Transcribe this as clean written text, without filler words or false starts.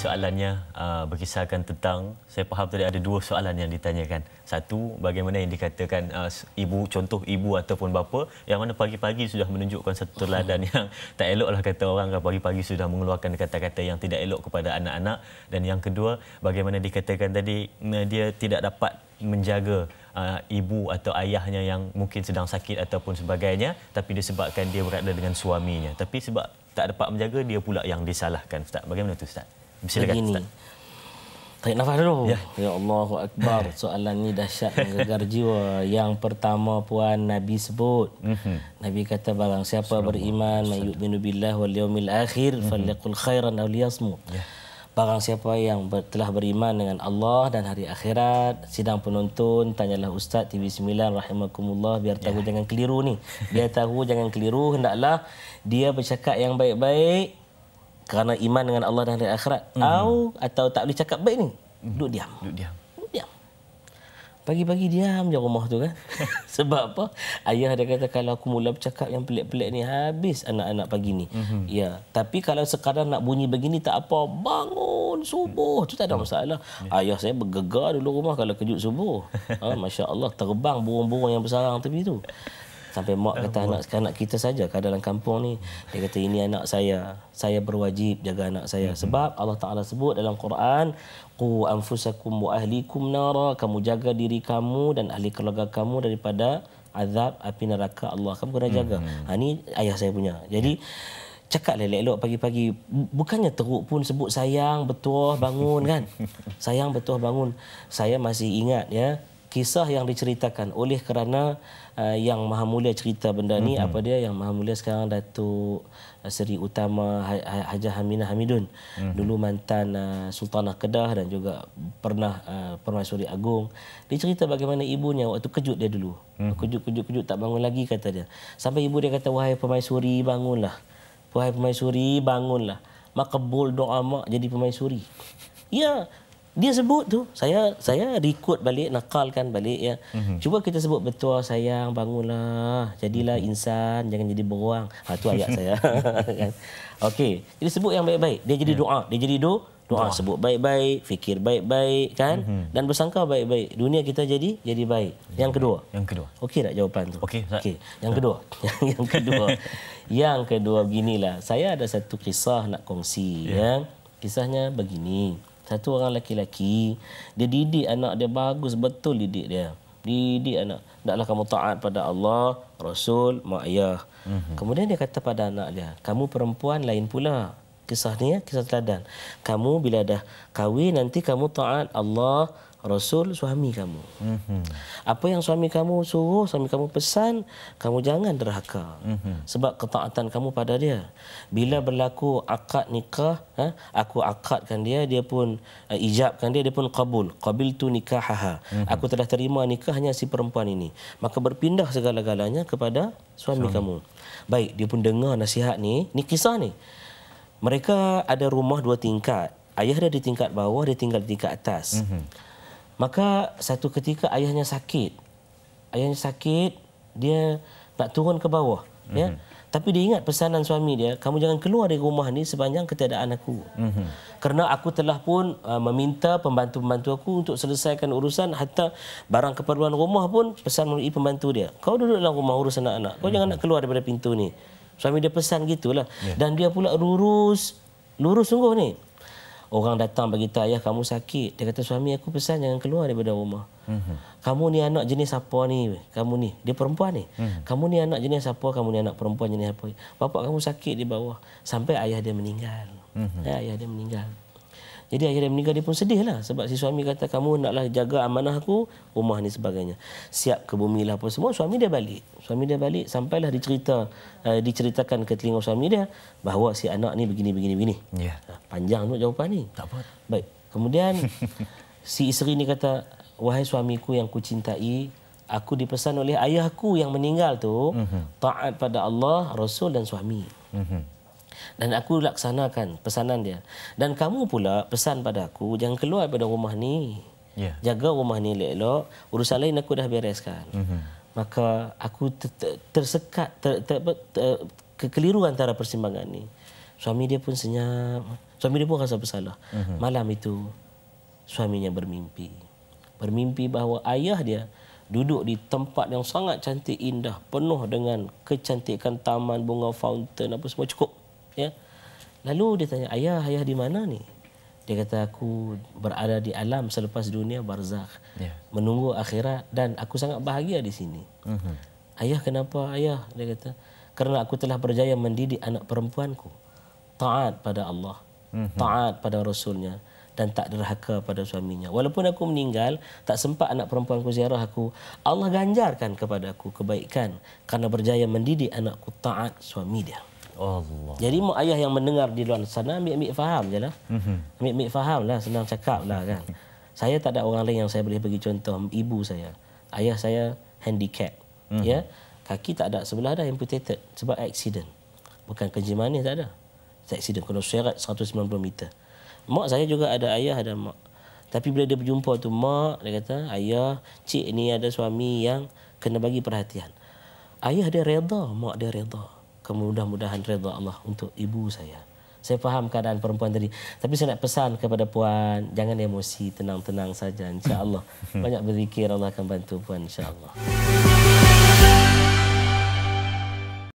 soalannya berkisarkan tentang, saya faham tadi ada dua soalan yang ditanyakan. Satu, bagaimana yang dikatakan ibu, contoh ibu ataupun bapa yang mana pagi-pagi sudah menunjukkan satu teladan yang tak eloklah kata orang, pagi-pagi sudah mengeluarkan kata-kata yang tidak elok kepada anak-anak. Dan yang kedua, bagaimana dikatakan tadi dia tidak dapat menjaga ibu atau ayahnya yang mungkin sedang sakit ataupun sebagainya, tapi disebabkan dia berada dengan suaminya. Tapi sebab tak dapat menjaga, dia pula yang disalahkan. Ustaz, bagaimana tu Ustaz? Silakan Ustaz. Tarik nafas dulu. Ya Allahu Akbar. Soalan ni dahsyat, menggegar jiwa. Yang pertama Puan, Nabi sebut. Nabi kata barang siapa beriman, man yu'minu billahi wal yaumil akhir falyaqul khairan aw liyasmut. Barang siapa yang telah beriman dengan Allah dan hari akhirat, sidang penonton, tanyalah Ustaz TV9 rahimakumullah, biar tahu jangan keliru ni. Biar tahu jangan keliru, hendaklah dia bercakap yang baik-baik kerana iman dengan Allah dan hari akhirat. Atau tak boleh cakap baik ni, duduk diam. Pagi-pagi diam je rumah tu kan. Sebab apa? Ayah dia kata kalau aku mula bercakap yang pelik-pelik ni, habis anak-anak pagi ni. Ya, tapi kalau sekadar nak bunyi begini tak apa, bangun subuh tu tak ada masalah. Ayah saya bergegar dulu rumah kalau kejut subuh. Masya Allah, terbang burung-burung yang bersarang tepi tu. Sampai mak kata anak kita saja kat dalam kampung ni. Dia kata ini anak saya berwajib jaga anak saya. Sebab Allah Ta'ala sebut dalam Quran, qu anfusakum wa ahlikum nara, kamu jaga diri kamu dan ahli keluarga kamu daripada azab api neraka Allah. Kamu kena jaga. Ni ayah saya punya. Jadi cakap elok-elok pagi-pagi. Bukannya teruk pun sebut sayang, betul bangun kan. Sayang, betul bangun. Saya masih ingat ya kisah yang diceritakan oleh kerana yang Maha Mulia cerita benda ni. Apa dia yang Maha Mulia sekarang, Datuk Seri Utama Hajah Aminah Hamidun, dulu mantan Sultanah Kedah dan juga pernah Permaisuri Agung. Dia cerita bagaimana ibunya waktu kejut dia dulu. Kejut tak bangun lagi kata dia. Sampai ibu dia kata, wahai Permaisuri bangunlah. Wahai Permaisuri bangunlah. Makbul doa mak jadi permaisuri. Ya, dia sebut tu, saya record balik, nakalkan balik ya. Cuba kita sebut betul, sayang bangunlah, jadilah insan, jangan jadi beruang. Tu ayat saya. Kan? Okey, jadi sebut yang baik-baik. Dia jadi doa, doa sebut baik-baik, fikir baik-baik kan, dan bersangka baik-baik. Dunia kita jadi baik. Yang kedua. Okey tak jawapan tu? Okey. Yang kedua. Yang kedua beginilah. Saya ada satu kisah nak kongsi ya. Kisahnya begini. Satu orang lelaki, dia didik anak dia bagus betul, didik dia. Didik anak. Hendaklah kamu taat pada Allah, Rasul, mak ayah. Kemudian dia kata pada anak dia, kamu perempuan lain pula. Kisah ni kisah teladan. Kamu bila dah kahwin nanti kamu taat Allah, Rasul, suami kamu. Apa yang suami kamu suruh, suami kamu pesan, kamu jangan derhaka. Sebab ketaatan kamu pada dia. Bila berlaku akad nikah, aku akadkan dia, dia pun ijabkan dia pun qabul. Qabiltu nikahaha. Aku telah terima nikahnya si perempuan ini. Maka berpindah segala-galanya kepada suami kamu. Baik, dia pun dengar nasihat ni kisah ni. Mereka ada rumah 2 tingkat. Ayah dia di tingkat bawah, dia tinggal di tingkat atas. Maka satu ketika ayahnya sakit. Dia nak turun ke bawah. Ya. Tapi dia ingat pesanan suami dia, kamu jangan keluar dari rumah ni sepanjang ketiadaan aku. Kerana aku telah pun meminta pembantu-pembantu aku untuk selesaikan urusan, hatta barang keperluan rumah pun pesan melalui pembantu dia. Kau duduk dalam rumah urus anak-anak. Kau jangan nak keluar daripada pintu ni. Suami dia pesan gitulah. Dan dia pula lurus sungguh ni. Orang datang bagi tahu, ayah kamu sakit. Dia kata, suami aku pesan jangan keluar daripada rumah. Kamu ni anak jenis apa ni? Kamu ni, dia perempuan ni. Kamu ni anak jenis apa? Kamu ni anak perempuan jenis apa? Bapak kamu sakit di bawah. Sampai ayah dia meninggal. Ayah dia meninggal. Jadi ayah dia meninggal, dia pun sedih lah. Sebab si suami kata, kamu naklah jaga amanah aku, rumah ni sebagainya. Siap ke bumi lah apa semua. Suami dia balik. Sampailah diceritakan ke telinga suami dia bahawa si anak ni begini. Panjang tu jawapan ni. Tak apa. Baik. Kemudian si isteri ni kata, wahai suamiku yang kucintai, aku dipesan oleh ayahku yang meninggal tu taat pada Allah, Rasul dan suami. Dan aku laksanakan pesanan dia. Dan kamu pula pesan pada aku, jangan keluar daripada rumah ni. Jaga rumah ni elok-elok. Urusan lain aku dah bereskan. Maka aku tersekat, kekeliru antara persimpangan ni. Suami dia pun senyap. Suami dia pun rasa bersalah. Malam itu suaminya bermimpi. Bermimpi bahawa ayah dia duduk di tempat yang sangat cantik indah, penuh dengan kecantikan taman, bunga, fountain, apa semua cukup. Ya. Lalu dia tanya, ayah di mana ni? Dia kata, aku berada di alam selepas dunia barzakh. Menunggu akhirat dan aku sangat bahagia di sini. Ayah, kenapa ayah? Dia kata, kerana aku telah berjaya mendidik anak perempuanku taat pada Allah, taat pada Rasulnya, dan tak derhaka pada suaminya. Walaupun aku meninggal, tak sempat anak perempuanku ziarah aku, Allah ganjarkan kepada aku kebaikan kerana berjaya mendidik anakku taat suami dia. Allah. Jadi mak ayah yang mendengar di luar sana ambil faham je lah. Ambil faham lah, senang cakap lah kan. Saya tak ada orang lain yang saya boleh bagi contoh. Ibu saya, ayah saya handicap. Ya, kaki tak ada, sebelah dah amputated sebab accident. Bukan kencing manis, tak ada. Accident, kena seret 190 meter. Mak saya juga ada ayah, ada mak. Tapi bila dia berjumpa tu mak, dia kata, ayah, cik ni ada suami yang kena bagi perhatian. Ayah dia reda, mak dia reda. Mudah-mudahan reda Allah untuk ibu saya. Saya faham keadaan perempuan tadi. Tapi saya nak pesan kepada puan, jangan emosi, tenang-tenang saja, insya-Allah. Banyak berzikir, Allah akan bantu puan, insya-Allah.